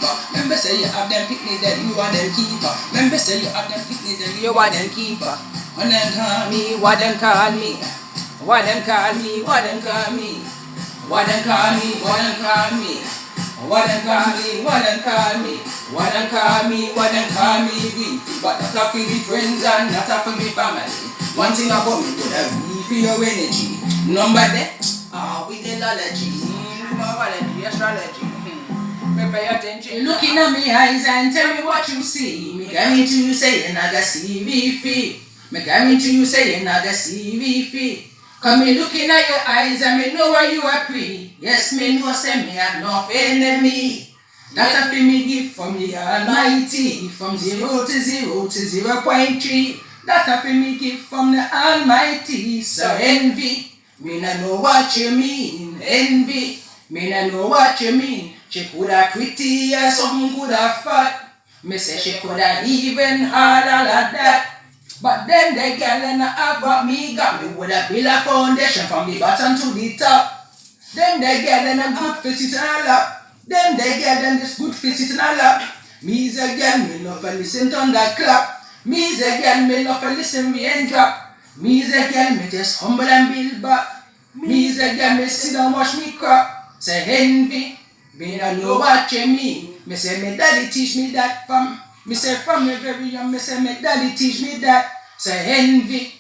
keeper. Remember say you have them picnic that you are them keeper. Remember say you have them picnic that you are them keeper. And then call me, what them call me? What them call me? What them call me? What them call me? What them call me? What them call me? What them call me? What them call me? What them call me? Beefy, but not for me friends and not for me family. One thing about me, good I be for your energy. Number that, with the allergy. Biology, astrology. Pay attention. Looking at me eyes and tell me what you see. Me coming to you saying I got CVF. Me coming to you saying I got CVF. Come me looking at your eyes and me know why you are pre. Yes, me know say me have no enemy. That a fi me give from the Almighty. From 0 to 0 to 0.3. That a fi me give from the Almighty. So envy, me no know what you mean. Envy, me no know what you mean. She coulda pretty or something coulda fat. Me say she coulda even harder like that. But then the girl and I have what me got. Me woulda build a foundation from the bottom to the top. Then the girl and a good fit it all up. Then the girl and this good fit it all up. Me is a girl, me love to listen to that clap. Me is a girl, me love to listen me and drop. Me is a girl, me just humble and build back. Me is a girl, me sit down watch me crap. Say envy, me no know what you mean. Me say me daddy teach me that from. Me say from me very young, me say me daddy teach me that. Say envy,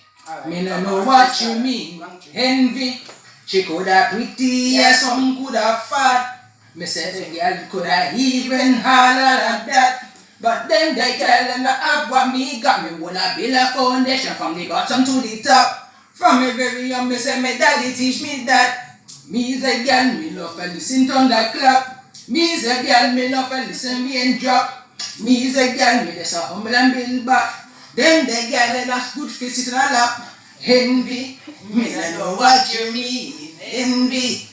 me no know what you mean. Envy, she coulda pretty or some coulda fat. Me say the girl coulda even holler like that. But then the girl and I have what me got. Me wanna build a foundation from the bottom to the top. From me very young, me say me daddy teach me that. Me is a girl, me love to listen to that clap. Me is a girl, me love to listen me and drop. Me is a girl, me just a humble and build back. Then the girl and that's good for sitting all up. Envy, me don't know what you mean. Envy.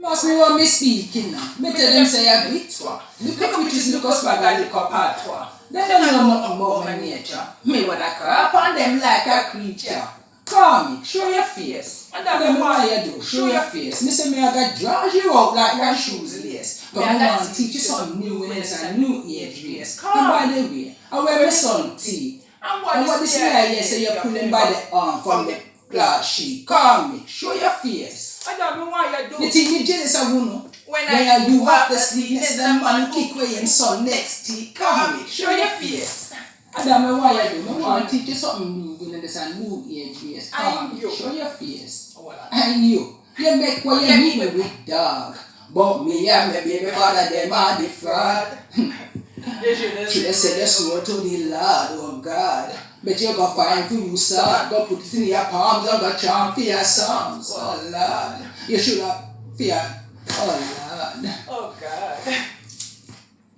Must me want me speaking now. Me tell them say a bit twa. Look up witches, look up swagger, look up hard twa. They don't know nothing about my nature. Me wanna crap on them like a creature. Call me, show your face. And that's what you do, show your face. Me say me I got draws you out like your shoes lace. But I want to teach you something new when it's a new age race. And by the way, I wear my son tea. And what this guy say you're pulling by the arm from the glass sheet. Call me, show your face. I don't know why you do. You think you jealous of Uno? When you have the sleeves, the man kick away and son next tea. Call me, show your face. I don't know why you do. I want to teach you something new when it's a new age race. Call me, show your face. And you make what you mean with dog. But me and my baby father, them are the fraud. Should have said the sword to the Lord, oh God. But you go find for you, son. Go put it in your palms and go chant for your songs. Oh Lord. You should have fear. Oh Lord. Oh God.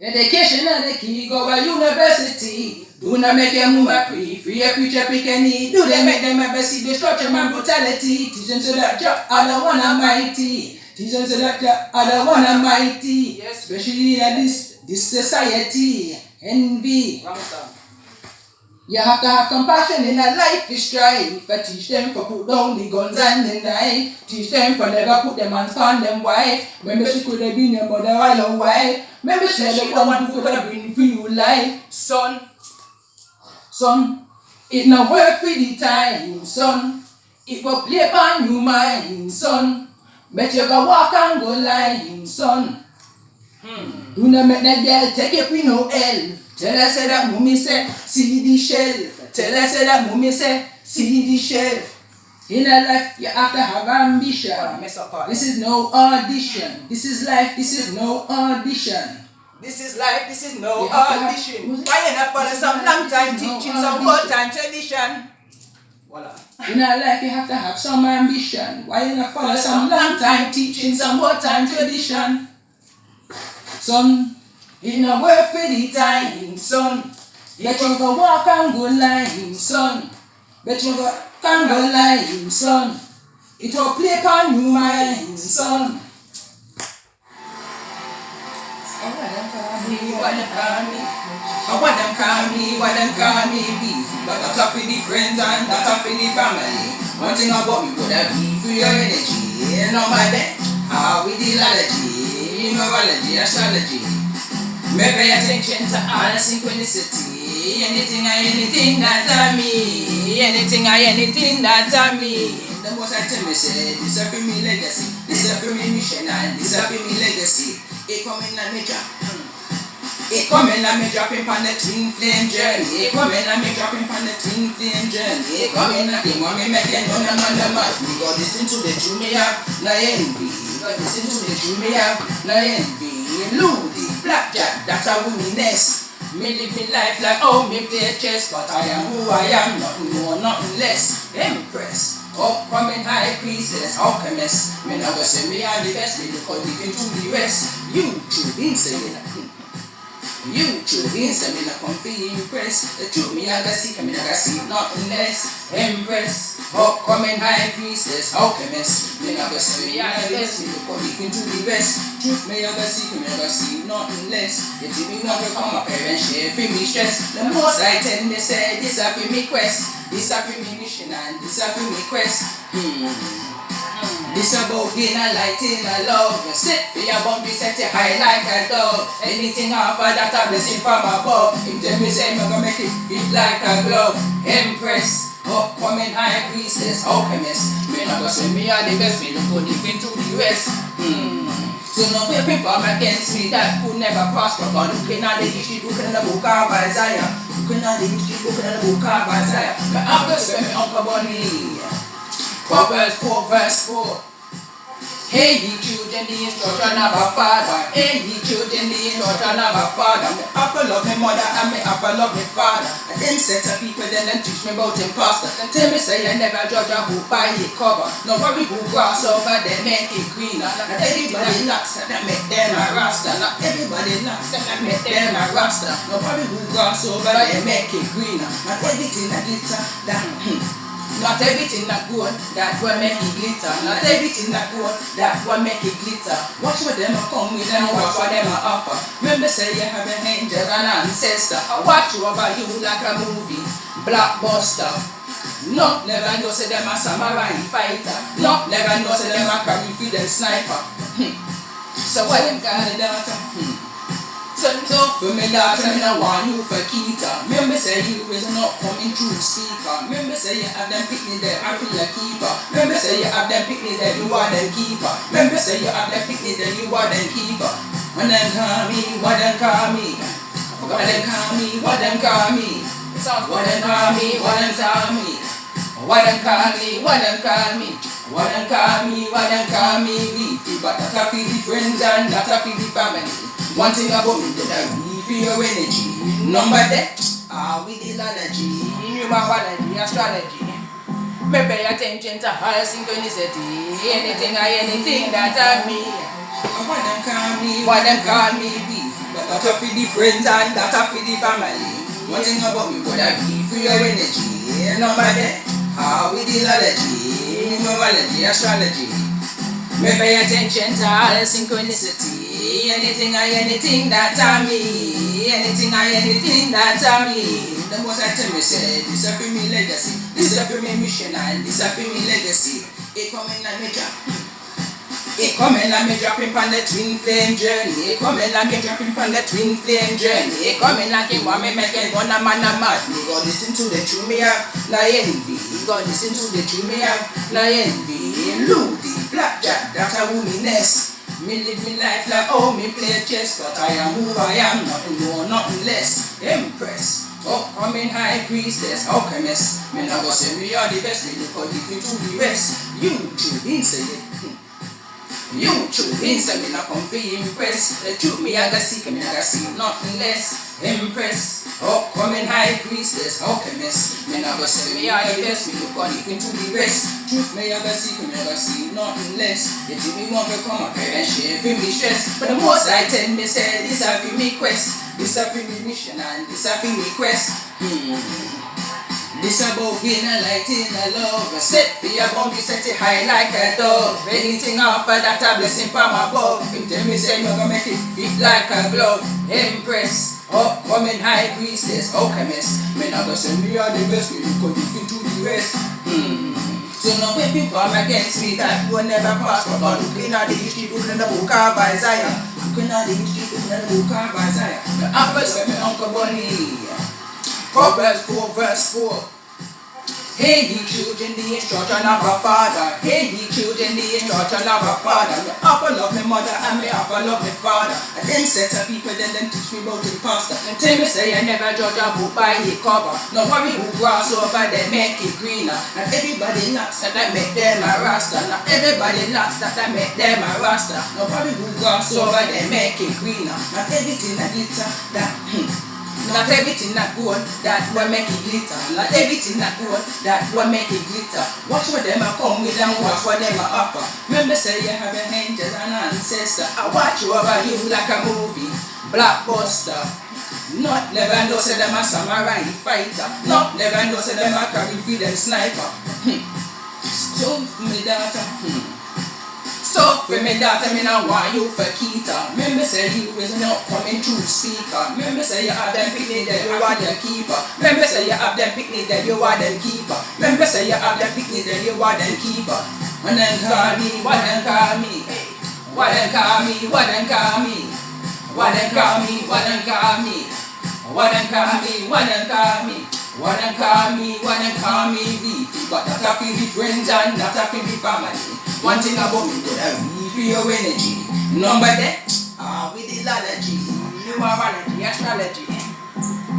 Education and the key, go by university. Do not make your move free, for your future pick any. Do they make them ever see destruction and brutality? Teach them so that I don't want a mighty. Teach them so that I don't want a mighty. Yes. Especially in this society. Envy. You have to have compassion in a life is strife. I teach them for put down the guns and the knife. Teach them for never put them hands on them wife. Remember she could have been your mother while your wife. Remember she the one who could have been for you life. Son, it not worth for the time, son. It will play upon your mind, son. Bet you go walk and go line, son. Do not make that girl take it for no help. Tell her say that mommy say, see the shelf. Tell her say that mommy say, see the shelf. In a life, you have to have ambition. This is no audition. This is life, this is no audition. This is life, this is no audition. Why you not follow some long time teaching, some old time tradition? Voila. In a life, you have to have some ambition. Why you not follow some long time teaching, some old time tradition? Son, it not worth for the time, son. Bet you go walk and go line, son. Bet you go can go line, son. It will play upon your mind, son. What them call me? What them call me? What them call me? Beef. But that's for the friends and that's for the family. One thing about me, would I be for your energy? And on my bed, how we deal allergy, numerology, astrology. Me pay attention to all the synchronicity. Anything that I me. Anything that I me. The most I tell me say, this is for me legacy. This is for me mission and this is for me legacy. It coming and me drop. It coming and me dropping on the twin flame journey. It coming and me dropping on the twin flame journey. It coming and the one me making on the man. We got listen to the true me have no envy. We got listen to the true me have no envy. Loody, blackjack, that's a womaness. Me live me life like me play chess, but I am who I am, nothing more, nothing less. Empress, upcoming high priestess, alchemist. Me never say me are the best, me look how deep into the rest. You true insane. You true insane, me not come for impress. The truth me I see, me never see nothing less. Empress, upcoming high priestess, alchemist. Me never say me are the best, me look how deep into the rest. Truth me never see nothing less. If you not become a parent, share for me stress. The most I tell me say, this a for me quest. This a for me mission and this a for me quest. This about being a light in a love. Sit for your bump, set you high like a dove. Anything offer that a blessing from above. If them me say, me gonna make it fit like a glove. Empress, upcoming high priestess, alchemist. Me not gonna say me are the best, me look good if into the rest. So no weapon form against me that could never prosper. But looking at the history, looking at the book of Isaiah. Looking at the history, looking at the book of Isaiah. My uncle said me Uncle Bunny. Proverbs 4 verse 4. Hey ye children, the instruction of a father. Hey ye children, the instruction of a father. Me have to love my mother and me have to love my father. And them set of people then them teach me about imposter. Then tell me say I never judge a book by its cover. No worry who grass over they make it greener. Not everybody locks and that make them a rasta. Not everybody locks and that make them a rasta. No worry who grass over they make it greener. Not everything that glitter that Not everything that good, that will make it glitter. Not everything that good, that will make it glitter. Watch what them a come with and watch what them a offer. Remember say you have an angel and ancestor. I watch over you like a movie, blockbuster. No, never know say them a samurai fighter. No, never know say them a carry freedom sniper. So what them got it out? So for me daughter, me no want you for keeper. Remember say you is not coming through speaker. Remember say you have them picnic there, I feel a keeper. Remember say you have them picnic there, you are them keeper. Remember say you have them picnic there, you are them keeper. When them call me, what them call me? What them call me, what them call me? What them call me, what them call me? What them call me, what them call me? What them call me, what them call me? But that a for the friends and that a for the family. One thing about me that I need for your energy. Number that, with the allergy, numerology, astrology. Me pay attention to all synchronicity. Anything that I me. What them call me, what them call me. But that a for the friends and that a for the family. One thing about me what I need for your energy. Number that, with the allergy, numerology, astrology. Me pay attention to all synchronicity. Anything that I me. Anything that I me. The most I tell me say, this is for me legacy. This is for me mission and this is for me legacy. It coming and me drop. It coming and me dropping on the twin flame journey. It coming and me dropping on the twin flame journey. It coming like it want me making one a man a mad. Me go listen to the true me have no envy. Me go listen to the true me have no envy. Loody, blackjack, that's a womaness. Me live me life like me play chess, but I am who I am, nothing more, nothing less. Empress, upcoming high priestess, alchemist. Me never say me are the best, me look how different to the rest. You true insane. You true insane, me not come for impress. The truth me I got seek, me I got see nothing less. Empress, upcoming high priestess, alchemist. Me never say me are the best, me look how different to the rest. Truth me I got seek, me never see nothing less. If you want to come up here and share for me stress, but the most I tell me say this a for me quest, this a for me mission and this a for me quest. This about being a light in a love. Set for your bump, you set it high like a dove. Anything offer that a blessing from above. If tell me say you're gonna make it fit like a glove. Empress, upcoming high priestess, alchemist. Me not gonna say me are the best, me look different to the rest. So no weapon form against me that will never prosper. But looking at the history, looking at the book of Isaiah. Looking at the history, looking at the book of Isaiah. The apples of my Uncle Bunny. Proverbs 4 verse 4. Hey, ye children, the instruction of our Father. Hey, ye children, the instruction of our Father. Me offer love me mother and me offer love me father. And then set up people, then them teach me about the pastor. And tell me say I never judge a book by its cover. No worry who grass over, they make it greener. And everybody knocks that I make them a rasta. Now everybody knocks that I make them a rasta. No worry who grass over, they make it greener. And everything that glitter, that not everything that gold, that will make it glitter. Not everything that gold, that will make it glitter. Watch what them a come with and watch what them a offer. Remember say you have an angel and an ancestor. I watch you over you like a movie, blockbuster. Not never know say them a samurai fighter. Not never know say them a carry for them sniper. So me daughter, So for me daughter, me now want you for Keita. Remember say you is not coming through speaker. Remember say you have them picnic that you are them keeper. Remember say you have them picnic that you are them keeper. Remember say you have them picnic that you are them keeper. And then call me, what then call me? What then call me, what then call me? What then call me, what then call me? What then call me, what then call me? What then call me, what then call me VP. But not a for the friends and not a for the family. One thing about me, good I read for your energy. Number that, with the allergy. Numerology, astrology.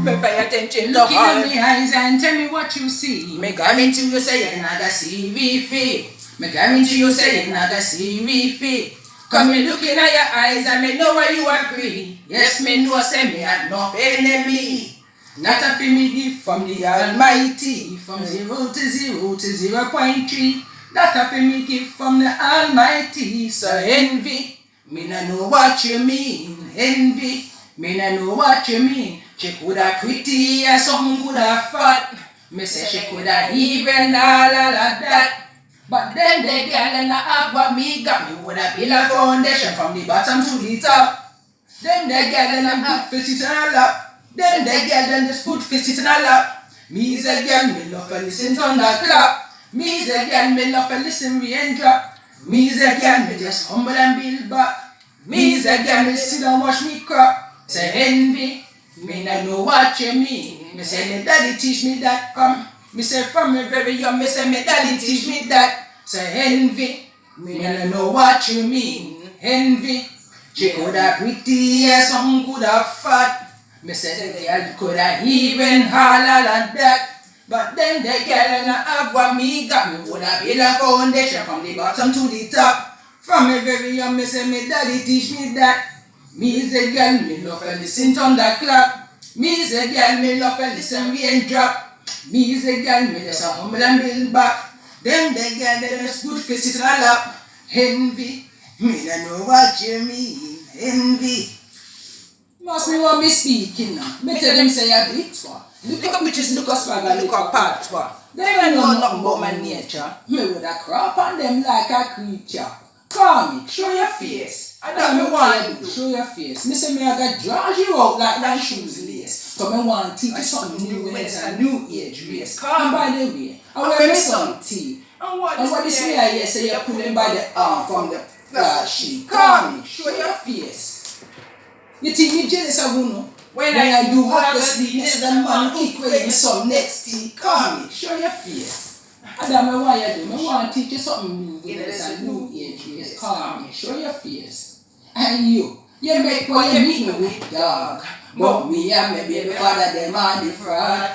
Pay attention to all. Look in my eyes and tell me what you see. Me guarantee you say you're not a CVF. Me guarantee you say you're not a CVF. Cause me looking at your eyes and me know where you agree. Yes, me know say me have no enemy. Not a for me gift from the Almighty. From 0 to 0 to 0.3. That a for me gift from the Almighty. So envy, me no know what you mean. Envy, me no know what you mean. She coulda pretty or something coulda fat. Me say she coulda even all of that. But then the girl and I have what me got. Me woulda build a foundation from the bottom to the top. Then the girl and I have to sit on her lap. Then the girl and just put fist in her lap. Me is a girl, me love to listen thunderclap. Me is a girl, me love to listen raindrop. Me is a girl, me just humble and build back. Me is a girl, me sit and watch me crop. Say envy, me no know what you mean. Me say me daddy teach me that from. Me say from me very young, me say me daddy teach me that. Say envy, me no know what you mean. Envy, she coulda pretty or some coulda fat. Me say the girl coulda even holler like that. But then the girl and I have what me got. Me woulda build a foundation from the bottom to the top. From me very young, me say me daddy teach me that. Me is a girl, me love to listen thunderclap. Me is a girl, me love to listen raindrop. Me is a girl, me just a humble and build back. Then the girl, they just good face it all up. Envy, me don't know what you mean. Envy. Must me want me speaking now. Me tell them say a bit one. Look up bitches, look up swagger, look up part one. They don't know nothing about my nature. Me woulda crop on them like a creature. Call me, show your face. I don't want to show your face. Me say me I got draw you out like that shoes lace. Come me want to teach you something new when it's a new age race. Come by the way, I wear me some tea. And what this way I hear say you're pulling by the arm from the flash sheet. Call me, show your face. You think me jealous of you? When I do have to sleep, this the man equating some next tea. Call me, show your face. I don't know why you do. I want to teach you something new when it's a new age race. Call me, show your face. And you make what you meet me with dog. But me and my baby father, them are the fraud.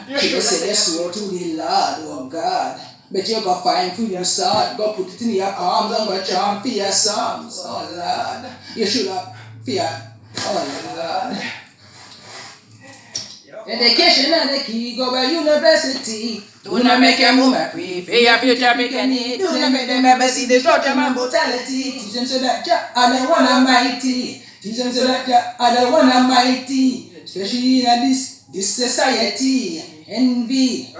People say they swore to the Lord, oh God. But you go find for your sword, go put it in your arms and go chant for your psalms, oh Lord. You should have feared, oh Lord. Education and the key, go by university. Do not make your woman free, for your future bikini. Do not make them ever see the short-term and brutality. Teach them so that Jah are the one almighty. Teach them so that Jah are the one almighty. Especially in this society. Envy.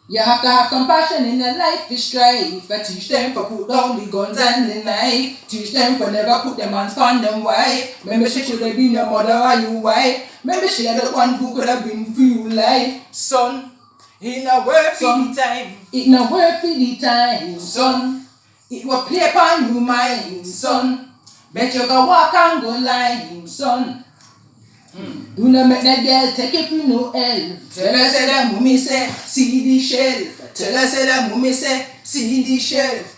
You have to have compassion in their life to strive. But teach them for put down the guns and the knife. Teach them for never put them hands on them wife. Maybe she should have been your mother or your wife. Maybe she had the one who could have been for you life. Son, it not worth the time. It not worth the time. Son, It will play upon you, my son. Bet you go walk and go line, son. Do not make that girl take it for no help. Tell her say that mommy say, see the shelf. Tell her say that mommy say, see the shelf.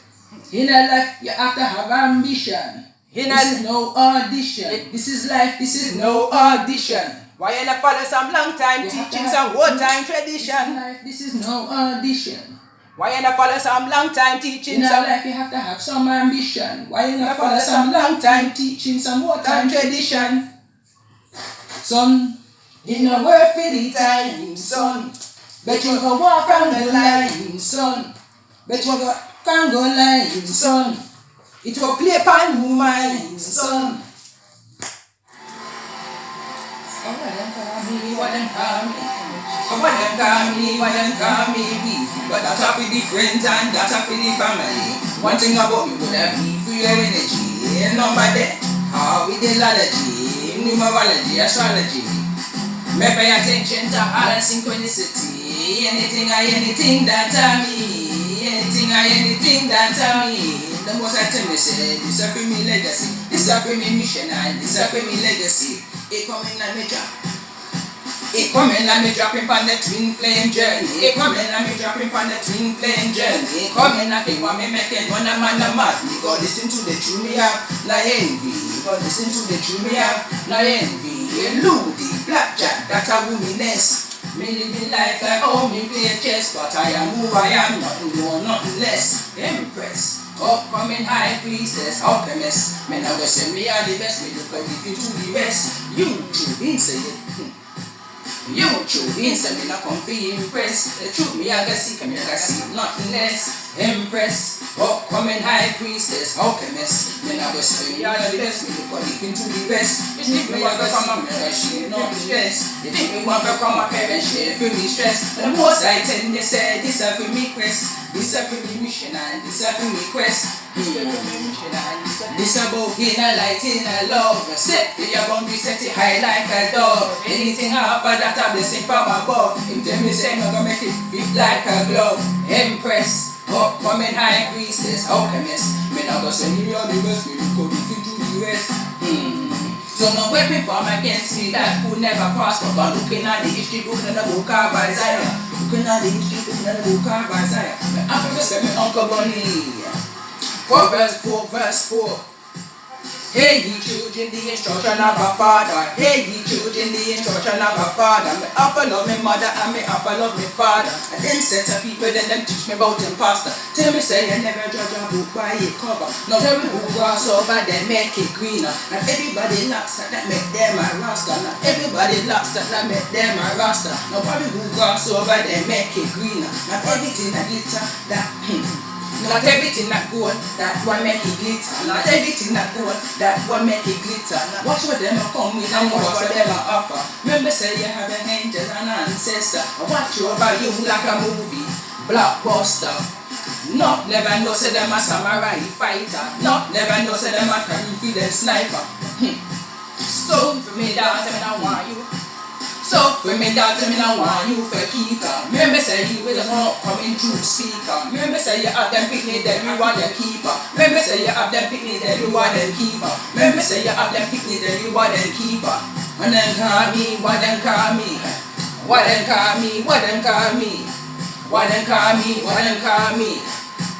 In a life, you have to have ambition. This is no audition. This is life, this is no audition. Why you not follow some long time teaching, some old time tradition? This is no audition. Why you not follow some long time teaching? In our life, you have to have some ambition. Why you not follow some long time teaching, some old time tradition? Son, you know work for the time, son. Bet you go walk on the line, son. Bet you go can go line, son. It will play upon you, my son. What them call me, beefy. But that's for the friends and that's for the family. One thing about me, would I be for your energy? And number there, how we did allergy, numerology, astrology. May pay attention to all the synchronicity. Anything that I me. Anything that I me. The most I tell me say, this is for me legacy. This is for me mission and this is for me legacy. It coming and me drop. It coming and me dropping on the twin flame journey. It coming and me dropping on the twin flame journey. It coming and me want me making one a man a mad. Me go listen to the true me have, no envy. Go listen to the true me have, no envy. Ludi, blackjack, that a womaness. Me living life like oh me play chess, but I am who I am, nothing more, nothing less. Empress, upcoming high priestess, alchemist. Men I go say me are the best, me look like if you do the best. You true insane. You true insane, me not come for impress. The truth me I go seek, me I go see nothing less. Empress, upcoming high priestess, alchemist. Men I go say me are the best, me look like if you do the best. You think me want to come up, me she not be stressed. You think me want to come up, parents she feel me stressed. The most I tend to say, this is for me quest. This is for me mission and this is for me quest. This about inner light, inner love. Set for your boundary, set it high like a dove. Anything after that a blessing from above. Him tell me say I'm gonna make it fit like a glove. Empress, upcoming high priestess, alchemist. Me not gonna say me are the best, me look how you do the rest. So no weapon form against me that could never prosper. But looking at the history book in the book of Isaiah. Looking at the history book in the book of Isaiah. I forget to say me Uncle Bunny. 4 verse 4. Hey ye children, the instruction of a father. Hey ye children, the instruction of a father. Me have to love me mother and me have to love me father. And then set of people, then them teach me about imposter. Tell me say you never judge a book by its cover. Now tell me who grass over, then make it greener. And everybody locks that make them a rasta. Now everybody locks that make them a rasta. Now probably who grass over, then make it greener. Now everything that glitter, that not everything that gold, that one make it glitter. Not everything that gold, that one make it glitter. Watch what them a come with and watch what them a offer. Remember say you have an angel and an ancestor. I watch over you like a movie, blockbuster. Not never know say them a samurai fighter. Not never know say them a confident sniper. So for me that I want you. So for me that I want you for keeper. Remember say you with a not coming through speaker. Remember say you have them picnic that you are the keeper. Remember say you have them picnic that you are the keeper. Remember say you have them picnic that you are the keeper. And then call me, what then call me? What then call me? What then call me? What then call me? What then call me?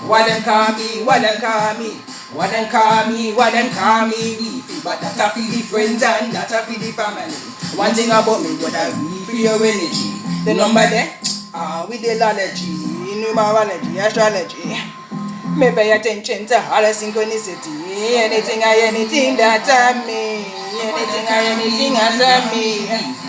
What then call me? What then call me? What then call me? What then call me? Beefy, but that's for the friends and that's for the family. One thing about me, what I need for your energy. The number there, with the allergy, numerology, astrology. Me pay attention to all the synchronicity. Anything that I me. Anything that I me.